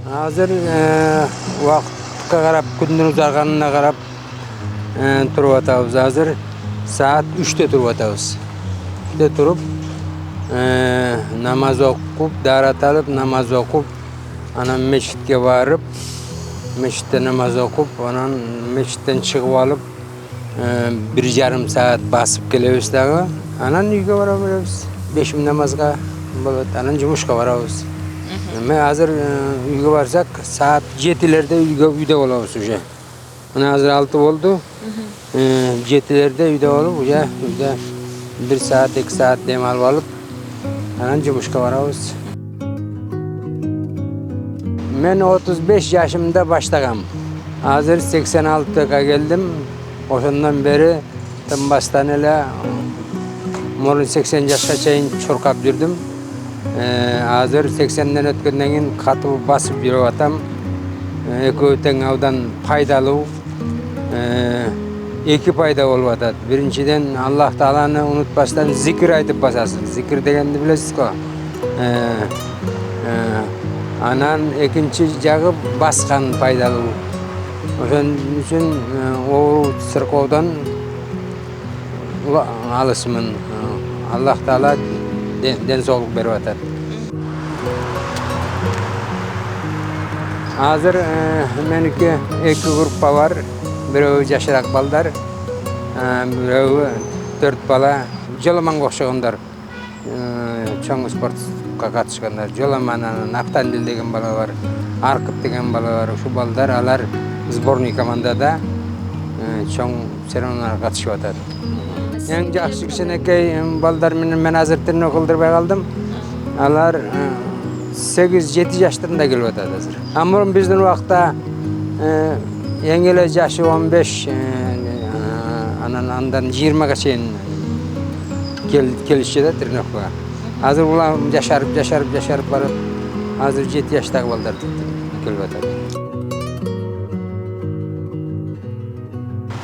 Азыр вакытка карап, күндүн узарганына карап туруп атабыз. Азыр саат 3-те туруп атабыз. 3-те туруп, намаз окуп, дарат алып, намаз окуп, анан мечитке барып, мечитте намаз окуп, анан мечиттен чыгып алып, 1,5 саат басып келебиз дагы. Анан үйгө бара беребиз. 5 намазга болот. Анан жумушка барабыз. Мен азыр үйгө барсак, саат 7-лерде үйдө болобуз уже. Мына азыр 6 болду. 7-лерде үйдө болуп, уже үйдө 1 саат, 2 саат дем алып алып, анан жумушка барабыз. Мен 35 жашымда баштагам. Азыр 86га келдим. Ошондон бери тынбастан эле мурун 80 жашка чейин чуркап жүрдүм. Азыр 80ден өткөндөн кийин катуу басып жүрүп атам. Экөө тең абдан пайдалуу. Эки пайда болуп атат. Биринчиден Аллах Тааланы унутпастан зикир айтып басасыз. Зикир дегенди билесиз го? Анан экинчи жагы баскан пайдалуу. Ошон үчүн оору церковдон алысмын. Аллах Таала ден соолук берип атат. Азыр меники 2 группа бар. Бирөө жашыраак балдар, бирөө 4 бала. Жоламанга окшогондор. Чоң спортка катышкандар. Жоламан, Автандил деген бала бар. Аркып деген бала бар. Ушу балдар алар сборный командада чоң соревнованияларга катышып атат. Эң жакшы кичинекей балдар менен мен азыр тренировка кылдырбай калдым. Алар 8-7 жаштарында келип атат азыр. Мурун биздин убакта эң эле жашы 15, андан 20га чейин келишчү да тренировкага. Азыр булар жашарып барып, азыр 7 жаштагы балдар келип атат.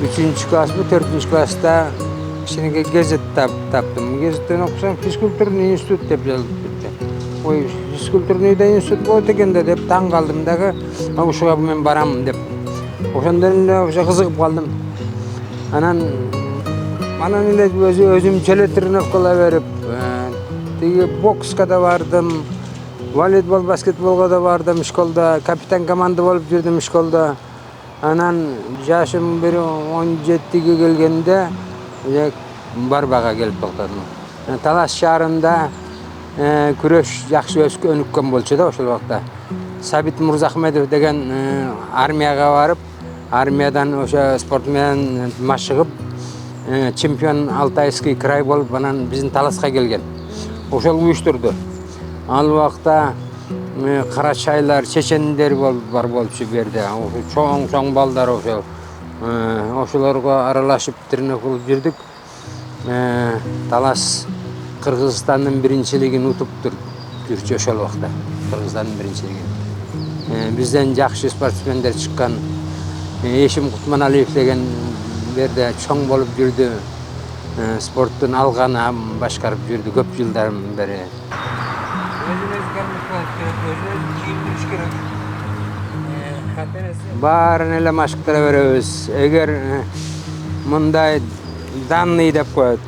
3-чү класс, 4-чү класста кичинекей гезет таптым. Гезеттен окусам, физкультурный институт деп жазылып кетти. Ой, физкультурный институт болот экен да деп таң калдым дагы, ушуга мен барам деп. Ошондон эле ошо кызыгып калдым. Анан эле өзүмчө эле тренировкалар берип, тиги бокска да бардым, волейбол, баскетболго да бардым школда, капитан команда болуп жүрдүм школда. Анан жашым бир 17ге келгенде барбага келип токтодум. Талас шаарында күрөш жакшы өнүккөн болчу да ошол убакта. Сабит Мурзахмедов деген армияга барып, армиядан ошо спорт менен машыгып, чемпион Алтайский край болуп, анан биздин Таласка келген. Ошол уюштурду. Ал убакта карачайлар, чечендер бар болчу берди. Чоң балдар ошолорго аралашып тренировка кылып жүрдүк. Талас Кыргызстандын биринчилигин утуп жүрчү ошол убакта. Кыргызстандын биринчилигин. Бизден жакшы спортсмендер чыккан. Ешим Кутманалиев деген берде чоң болуп жүрдү. Спорттун алганы башкарып жүрдү көп жылдан бери. Баарын эле машыктыра беребиз. Эгер мындай данный деп коет,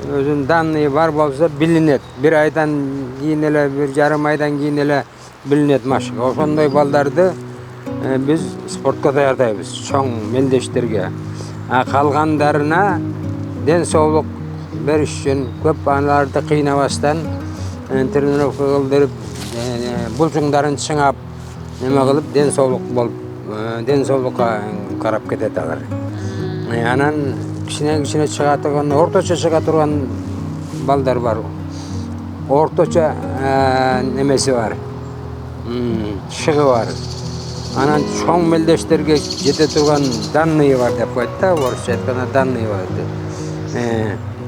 өзүнүн данный бар болсо билинет. 1 айдан кийин эле, 1,5 айдан кийин эле билинет машык. Ошондой балдарды биз спортко даярдайбыз, чоң мелдештерге. Калгандарына ден соолук бериш үчүн көп аларды кыйнабастан тренировка кылдырып, булчуңдарын чыңап, неме кылып ден соолук болуп, ден соолукка карап кетет алар. Анан кичине чыга турган, орточо чыга турган балдар бар. Орточо немеси бар. Чыгы бар. Анан чоң мелдештерге жете турган данные бар деп коет да, орусча айтканда данные бар.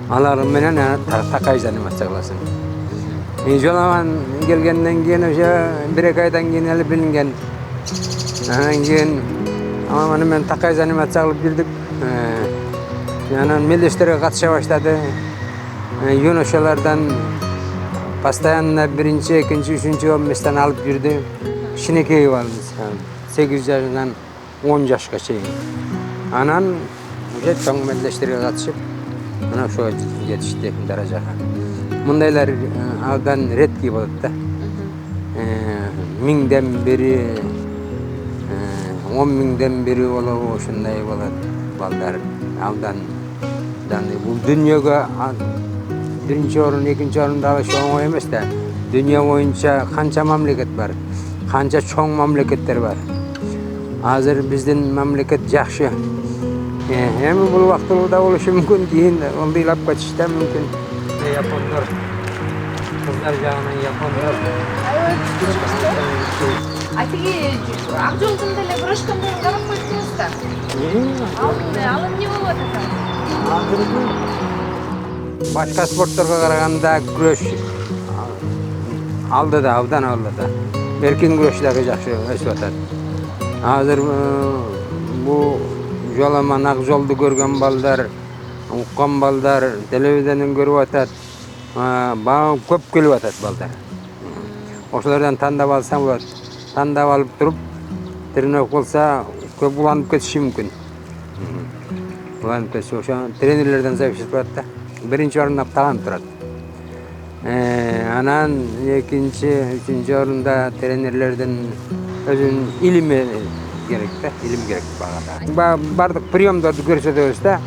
Алар менен такай заниматься кыласың. Жоламан келгенден кийин ошо 1-2 айдан кийин эле билинген. Анан кийин мен такай занимация кылып жүрдүк. Анан мелдештерге катыша баштады. Юношалардан постоянно 1-2, 3-15тен алып жүрдү. кичинекей балбыз. 8 жашынан 10 жашка чейин. Анан уже чоң мелдештерге катышып, мына ошо жетишти даражага. Мындайлар абдан редкий болот да. 1000ден бири, 10 миңден бири болобу ушундай болот балдар. Абдан бул дүйнөгө биринчи орун, экинчи орунду алыш оңой эмес да. Дүйнө боюнча канча мамлекет бар, канча чоң мамлекеттер бар. Азыр биздин мамлекет жакшы. Эми бул убактылуу да болушу мүмкүн, кийин ылдыйлап кетиши да мүмкүн. Япондор, кыздар жагынан япондор. А тиги ак жолдун деле күрөшкөндөрүн карап койдуңуздар. Ал эмне болуп атат? Башка спортторго караганда күрөш алдыда, абдан алдыда. Эркин күрөш дагы жакшы өсүп атат. Азыр бул жоламан ак жолду көргөн балдар, уккан балдар телевизияден көрүп атат. Баа көп келип атат балдар. Ошолордон тандап алсаң болот. Тандап алып туруп, тренировка болса, көп уланып кетиши мүмкүн. Уланып кетиши, ошо тренерлерден зависит болот да. Биринчи орунда талант турат. Анан экинчи, үчүнчү орунда тренерлердин өзүнүн илими керек да, илим керек багада. Бардык приемдорду көрсөтөбүз да.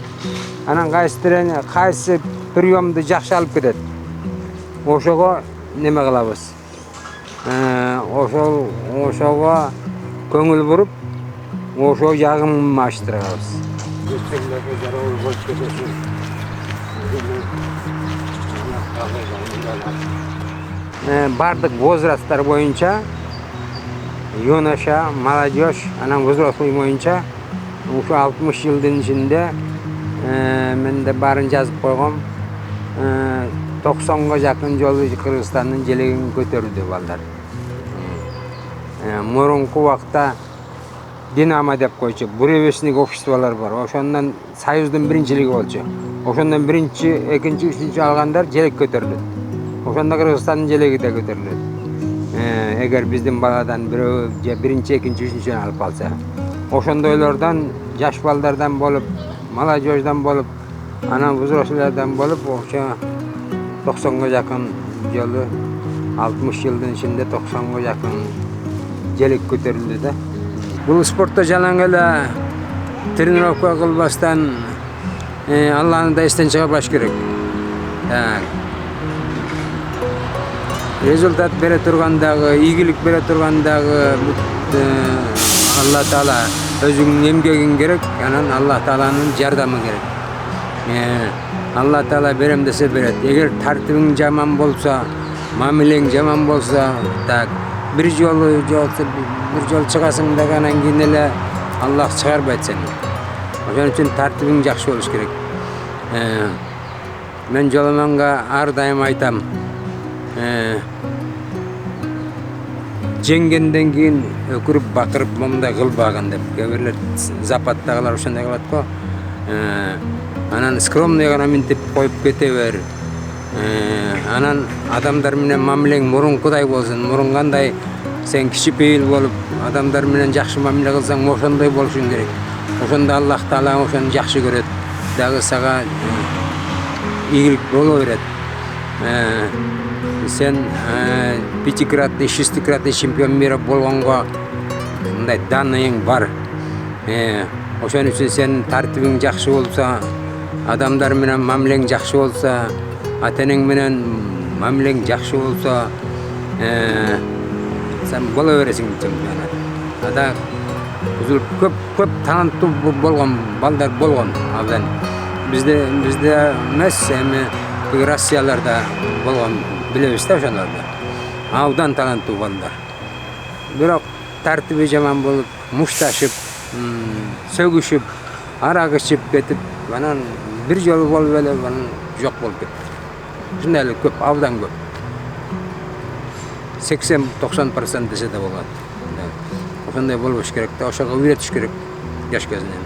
Анан кайсы тренер, кайсы приемду жакшы алып кетет. Ошого неме кылабыз? Ошого көңүл буруп, ошо жагын аштырабыз. Бардык возрасттар боюнча, юноша, молодежь, анан взрослый боюнча ушу 60 жылдын ичинде мен да баарын жазып койгом. 90га жакын жолу Кыргызстандын желегин көтөрүлдү балдар. Мурунку убакта Динамо деп койчу, буревестник обществолор бар. Ошондон Союздун биринчилиги болчу. Ошондон биринчи, экинчи, үчүнчү алгандар желек көтөрүлөт. Ошондо Кыргызстандын желеги да көтөрүлөт. Эгер биздин баладан бирөө же биринчи, экинчи, үчүнчү алып алса. Ошондойлордон, жаш балдардан болуп, молодежьдан болуп, анан взрослыйлардан болуп, ошо 90га жакын жолу 60 жылдын ичинде 90га жакын желек көтөрүлдү да. Бул спортто жалаң эле тренировка кылбастан Алланы да эстен чыгарбаш керек. Результат бере тургандагы, ийгилик бере тургандагы Алла Таала өзүңнүн эмгегиң керек, анан Алла Тааланын жардамы керек. Алла Таала берем десе берет. Эгер тартибиң жаман болсо, мамилең жаман болсо, так бир жолу чыгасың да анан кийин эле Аллах чыгарбайт сени. Ошон үчүн тартибиң жакшы болуш керек. Мен жоламанга ар дайым айтам. Жеңгенден кийин өкүрүп бакырып мындай кылбагын деп. Кээ бирлер запаттагылар ошондой кылат го. Анан скромный гана минтип коюп кете бер. Анан адамдар менен мамилең мурункудай болсун. Мурун кандай сен кичипейил болуп, адамдар менен жакшы мамиле кылсаң, ошондой болушуң керек. Ошондо Аллах Таала ошону жакшы көрөт. Дагы сага ийгилик боло берет. Сен пятикратный, шестикратный чемпион мира болгонго мындай даныйың бар. Ошон үчүн сен тартибиң жакшы болсо, адамдар менен мамилең жакшы болсо, ата-энең менен мамилең жакшы болсо, сен боло бересиң чемпион. Ада көп таланттуу болгон балдар болгон абдан. Бизде эмес, эми Россияларда болгон билебиз да ошолорду. Абдан таланттуу балдар. Бирок тартиби жаман болуп, мушташып, сөгүшүп, арак ичип кетип, анан бир жолу болуп эле анан жок болуп кетти. Ушундай эле көп, абдан көп. 80-90% десе де болот. Ошондой болбош керек да, ошого үйрөтүш керек жаш кезинен.